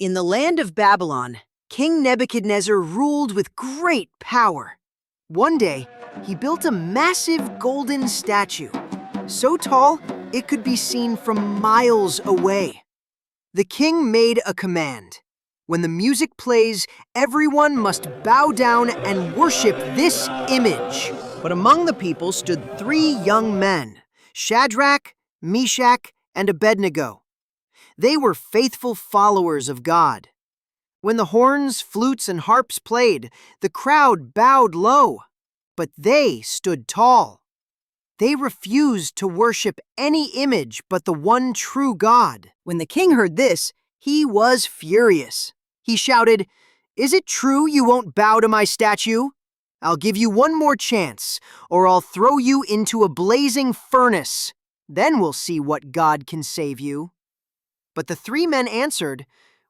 In the land of Babylon, King Nebuchadnezzar ruled with great power. One day, he built a massive golden statue, so tall it could be seen from miles away. The king made a command. When the music plays, everyone must bow down and worship this image. But among the people stood 3 young men, Shadrach, Meshach, and Abednego. They were faithful followers of God. When the horns, flutes, and harps played, the crowd bowed low, but they stood tall. They refused to worship any image but the one true God. When the king heard this, he was furious. He shouted, "Is it true you won't bow to my statue? I'll give you one more chance, or I'll throw you into a blazing furnace. Then we'll see what God can save you." But the 3 men answered,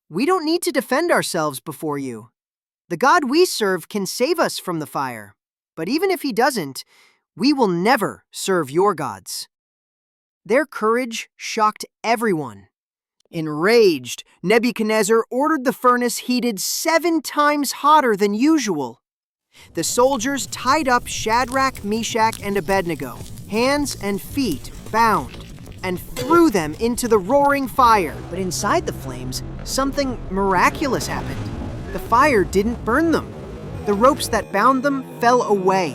"We don't need to defend ourselves before you. The God we serve can save us from the fire. But even if he doesn't, we will never serve your gods." Their courage shocked everyone. Enraged, Nebuchadnezzar ordered the furnace heated 7 times hotter than usual. The soldiers tied up Shadrach, Meshach, and Abednego, hands and feet bound, and threw them into the roaring fire. But inside the flames, something miraculous happened. The fire didn't burn them. The ropes that bound them fell away,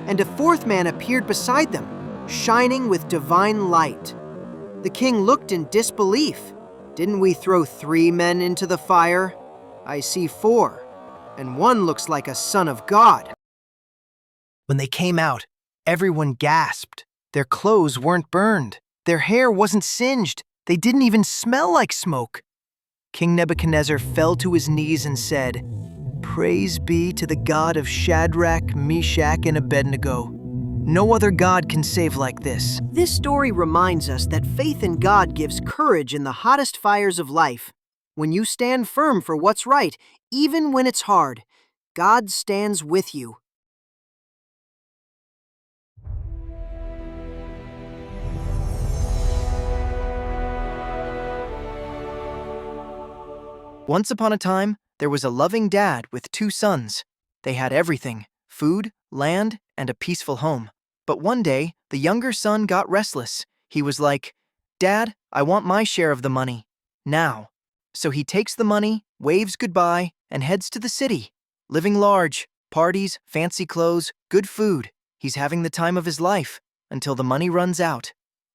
and a 4th man appeared beside them, shining with divine light. The king looked in disbelief. "Didn't we throw 3 men into the fire? I see 4, and one looks like a son of God." When they came out, everyone gasped. Their clothes weren't burned. Their hair wasn't singed. They didn't even smell like smoke. King Nebuchadnezzar fell to his knees and said, "Praise be to the God of Shadrach, Meshach, and Abednego. No other God can save like this." This story reminds us that faith in God gives courage in the hottest fires of life. When you stand firm for what's right, even when it's hard, God stands with you. Once upon a time, there was a loving dad with 2 sons. They had everything: food, land, and a peaceful home. But one day, the younger son got restless. He was like, "Dad, I want my share of the money, now." So he takes the money, waves goodbye, and heads to the city. Living large, parties, fancy clothes, good food. He's having the time of his life, until the money runs out.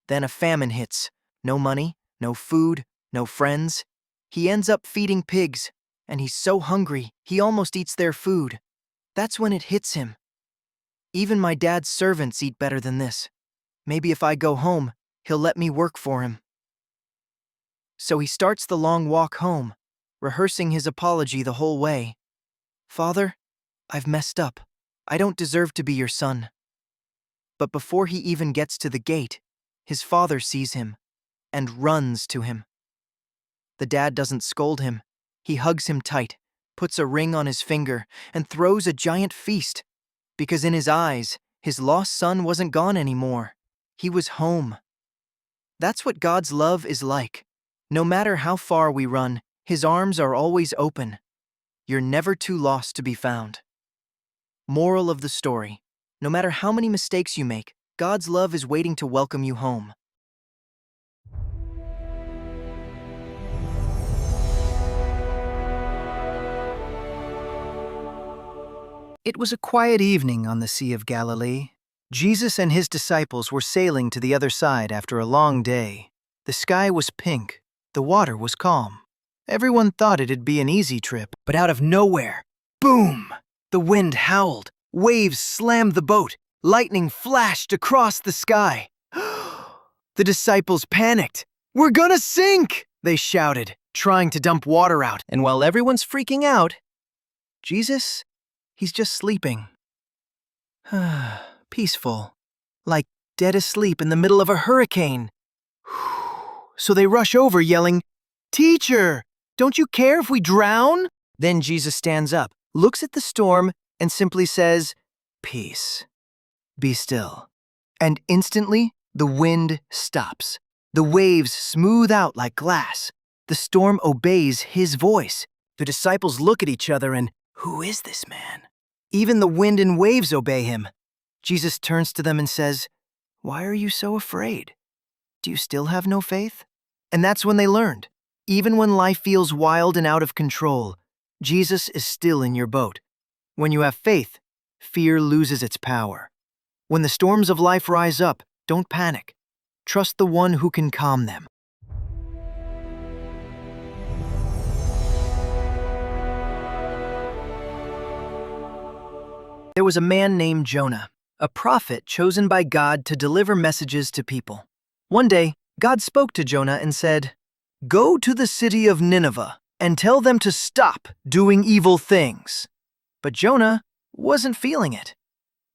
Then a famine hits. No money, no food, no friends. He ends up feeding pigs, and he's so hungry, he almost eats their food. That's when it hits him. Even my dad's servants eat better than this. Maybe if I go home, he'll let me work for him. So he starts the long walk home, rehearsing his apology the whole way. "Father, I've messed up. I don't deserve to be your son." But before he even gets to the gate, his father sees him and runs to him. The dad doesn't scold him. He hugs him tight, puts a ring on his finger, and throws a giant feast. Because in his eyes, his lost son wasn't gone anymore. He was home. That's what God's love is like. No matter how far we run, his arms are always open. You're never too lost to be found. Moral of the story: no matter how many mistakes you make, God's love is waiting to welcome you home. It was a quiet evening on the Sea of Galilee. Jesus and his disciples were sailing to the other side after a long day. The sky was pink. The water was calm. Everyone thought it'd be an easy trip, but out of nowhere, boom! The wind howled. Waves slammed the boat. Lightning flashed across the sky. The disciples panicked. "We're gonna sink!" they shouted, trying to dump water out. And while everyone's freaking out, Jesus, he's just sleeping. Peaceful, like dead asleep in the middle of a hurricane. So they rush over yelling, "Teacher, don't you care if we drown?" Then Jesus stands up, looks at the storm, and simply says, "Peace, be still." And instantly, the wind stops. The waves smooth out like glass. The storm obeys his voice. The disciples look at each other and, "Who is this man?" Even the wind and waves obey him. Jesus turns to them and says, "Why are you so afraid? Do you still have no faith?" And that's when they learned. Even when life feels wild and out of control, Jesus is still in your boat. When you have faith, fear loses its power. When the storms of life rise up, don't panic. Trust the one who can calm them. There was a man named Jonah, a prophet chosen by God to deliver messages to people. One day, God spoke to Jonah and said, "Go to the city of Nineveh and tell them to stop doing evil things." But Jonah wasn't feeling it.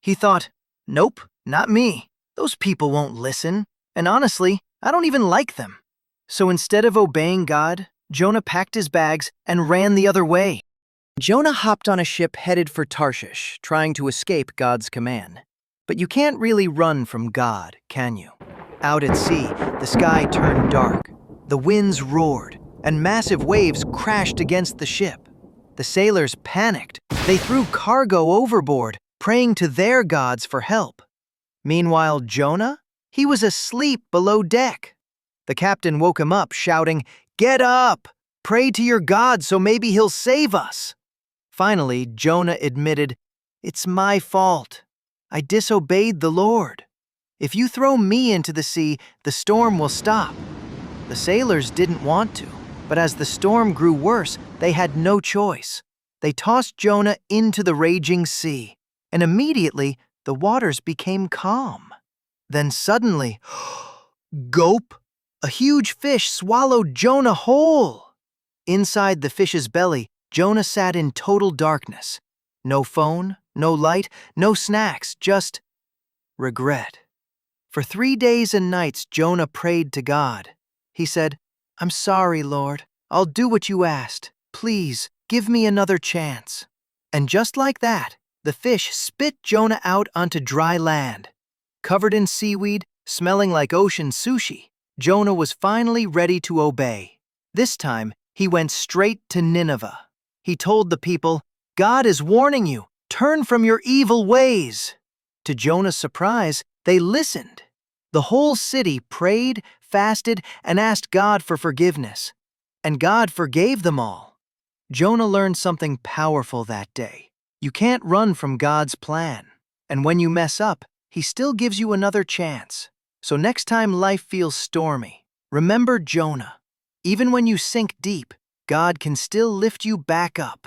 He thought, "Nope, not me. Those people won't listen. And honestly, I don't even like them." So instead of obeying God, Jonah packed his bags and ran the other way. Jonah hopped on a ship headed for Tarshish, trying to escape God's command. But you can't really run from God, can you? Out at sea, the sky turned dark. The winds roared, and massive waves crashed against the ship. The sailors panicked. They threw cargo overboard, praying to their gods for help. Meanwhile, Jonah? He was asleep below deck. The captain woke him up, shouting, "Get up! Pray to your God so maybe he'll save us." Finally, Jonah admitted, "It's my fault. I disobeyed the Lord. If you throw me into the sea, the storm will stop." The sailors didn't want to, but as the storm grew worse, they had no choice. They tossed Jonah into the raging sea, and immediately the waters became calm. Then suddenly, gulp! A huge fish swallowed Jonah whole. Inside the fish's belly, Jonah sat in total darkness. No phone, no light, no snacks, just regret. For 3 days and nights, Jonah prayed to God. He said, "I'm sorry, Lord. I'll do what you asked. Please, give me another chance." And just like that, the fish spit Jonah out onto dry land. Covered in seaweed, smelling like ocean sushi, Jonah was finally ready to obey. This time, he went straight to Nineveh. He told the people, "God is warning you, turn from your evil ways." To Jonah's surprise, they listened. The whole city prayed, fasted, and asked God for forgiveness. And God forgave them all. Jonah learned something powerful that day. You can't run from God's plan. And when you mess up, He still gives you another chance. So next time life feels stormy, remember Jonah. Even when you sink deep, God can still lift you back up.